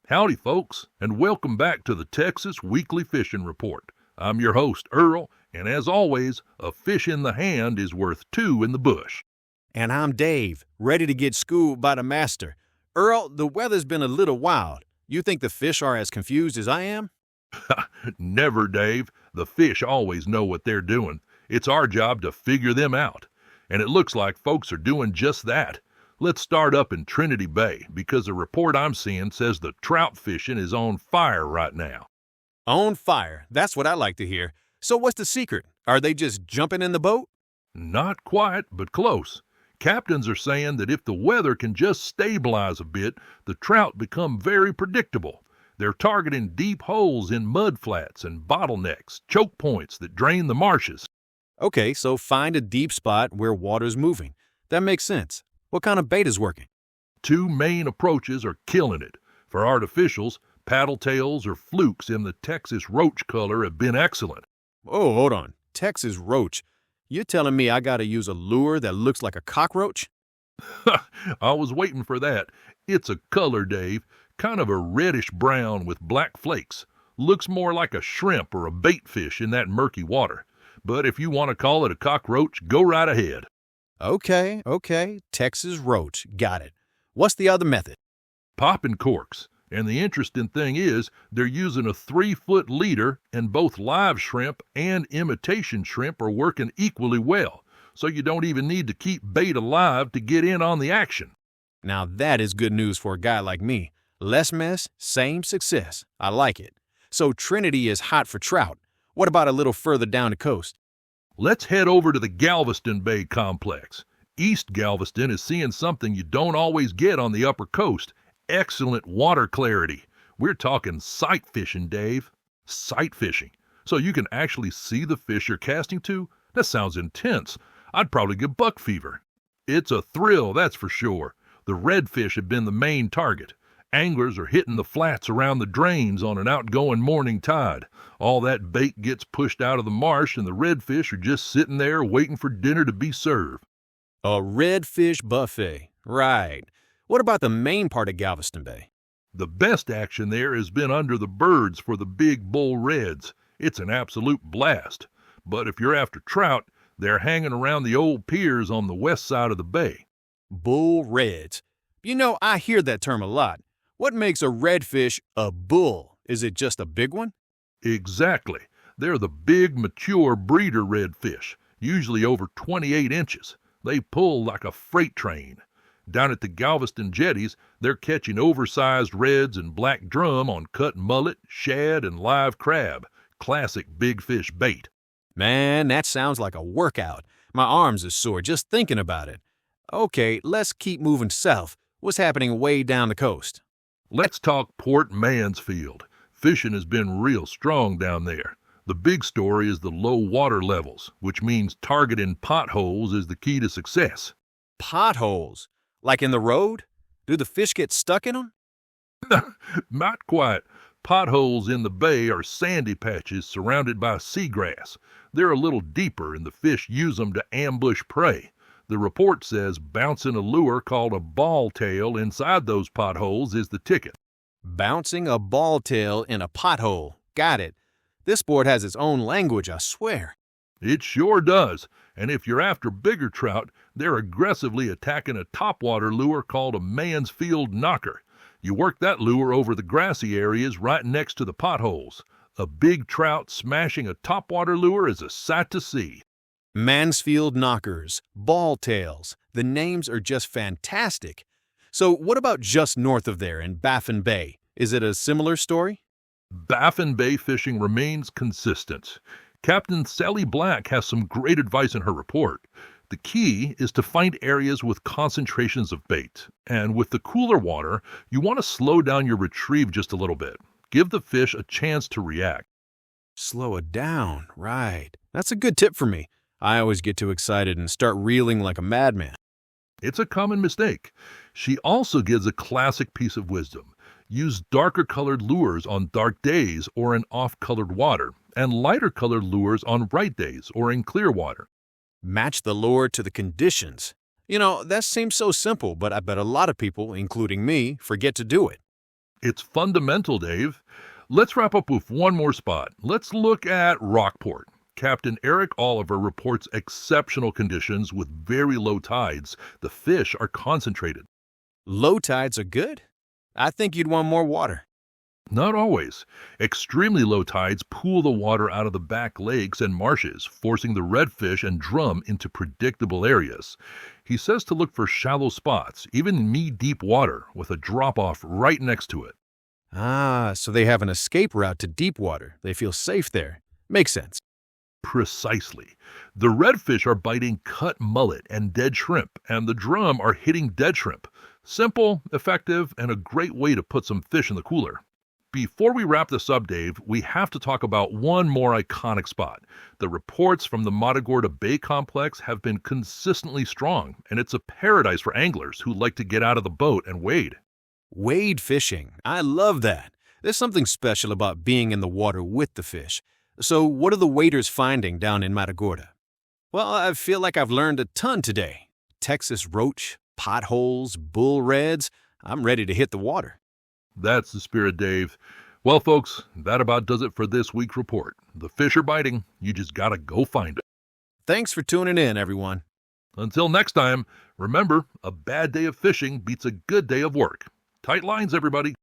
Howdy, folks, and welcome back to the Texas Weekly Fishing Report. I'm your host, Earl, and as always, a fish in the hand is worth two in the bush. And I'm Dave, ready to get schooled by the master. Earl, the weather's been a little wild. You think the fish are as confused as I am? Never, Dave. The fish always know what they're doing. It's our job to figure them out. And it looks like folks are doing just that. Let's start up in Trinity Bay, because the report I'm seeing says the trout fishing is on fire right now. On fire. That's what I like to hear. So what's the secret? Are they just jumping in the boat? Not quite, but close. Captains are saying that if the weather can just stabilize a bit, the trout become very predictable. They're targeting deep holes in mud flats and bottlenecks, choke points that drain the marshes. Okay, so find a deep spot where water's moving. That makes sense. What kind of bait is working? Two main approaches are killing it. For artificials, paddle tails or flukes in the Texas roach color have been excellent. Oh, hold on. Texas roach. You're telling me I gotta use a lure that looks like a cockroach? I was waiting for that. It's a color, Dave, kind of a reddish brown with black flakes. Looks more like a shrimp or a bait fish in that murky water. But if you want to call it a cockroach, go right ahead. Okay. Texas roach. Got it. What's the other method? Popping corks. And the interesting thing is, they're using a 3-foot leader, and both live shrimp and imitation shrimp are working equally well, so you don't even need to keep bait alive to get in on the action. Now that is good news for a guy like me. Less mess, same success. I like it. So Trinity is hot for trout. What about a little further down the coast? Let's head over to the Galveston Bay complex. East Galveston is seeing something you don't always get on the upper coast. Excellent water clarity. We're talking sight fishing, Dave. Sight fishing. So you can actually see the fish you're casting to? That sounds intense. I'd probably get buck fever. It's a thrill, that's for sure. The redfish have been the main target. Anglers are hitting the flats around the drains on an outgoing morning tide. All that bait gets pushed out of the marsh and the redfish are just sitting there waiting for dinner to be served. A redfish buffet. Right. What about the main part of Galveston Bay? The best action there has been under the birds for the big bull reds. It's an absolute blast. But if you're after trout, they're hanging around the old piers on the west side of the bay. Bull reds. You know, I hear that term a lot. What makes a redfish a bull? Is it just a big one? Exactly. They're the big, mature breeder redfish, usually over 28 inches. They pull like a freight train. Down at the Galveston jetties, they're catching oversized reds and black drum on cut mullet, shad, and live crab. Classic big fish bait. Man, that sounds like a workout. My arms are sore just thinking about it. Okay, let's keep moving south. What's happening way down the coast? Let's talk Port Mansfield. Fishing has been real strong down there. The big story is the low water levels, which means targeting potholes is the key to success. Potholes? Like in the road? Do the fish get stuck in them? Not quite. Potholes in the bay are sandy patches surrounded by seagrass. They're a little deeper and the fish use them to ambush prey. The report says bouncing a lure called a ball tail inside those potholes is the ticket. Bouncing a ball tail in a pothole. Got it. This sport has its own language, I swear. It sure does. And if you're after bigger trout, they're aggressively attacking a topwater lure called a Mansfield knocker. You work that lure over the grassy areas right next to the potholes. A big trout smashing a topwater lure is a sight to see. Mansfield knockers, ball tails. The names are just fantastic. So what about just north of there in Baffin Bay? Is it a similar story? Baffin Bay fishing remains consistent. Captain Sally Black has some great advice in her report. The key is to find areas with concentrations of bait. And with the cooler water, you want to slow down your retrieve just a little bit. Give the fish a chance to react. Slow it down, right. That's a good tip for me. I always get too excited and start reeling like a madman. It's a common mistake. She also gives a classic piece of wisdom. Use darker colored lures on dark days or in off-colored water, and lighter colored lures on bright days or in clear water. Match the lure to the conditions. You know, that seems so simple, but I bet a lot of people, including me, forget to do it. It's fundamental, Dave. Let's wrap up with one more spot. Let's look at Rockport. Captain Eric Oliver reports exceptional conditions with very low tides. The fish are concentrated. Low tides are good? I think you'd want more water. Not always. Extremely low tides pool the water out of the back lakes and marshes, forcing the redfish and drum into predictable areas. He says to look for shallow spots, even knee-deep water, with a drop-off right next to it. Ah, so they have an escape route to deep water. They feel safe there. Makes sense. Precisely. The redfish are biting cut mullet and dead shrimp, and the drum are hitting dead shrimp. Simple, effective, and a great way to put some fish in the cooler. Before we wrap this up, Dave, we have to talk about one more iconic spot. The reports from the Matagorda Bay Complex have been consistently strong, and it's a paradise for anglers who like to get out of the boat and wade. Wade fishing. I love that. There's something special about being in the water with the fish. So what are the waders finding down in Matagorda? Well, I feel like I've learned a ton today. Texas roach, potholes, bull reds. I'm ready to hit the water. That's the spirit, Dave. Well, folks, that about does it for this week's report. The fish are biting. You just gotta go find them. Thanks for tuning in, everyone. Until next time, remember, a bad day of fishing beats a good day of work. Tight lines, everybody.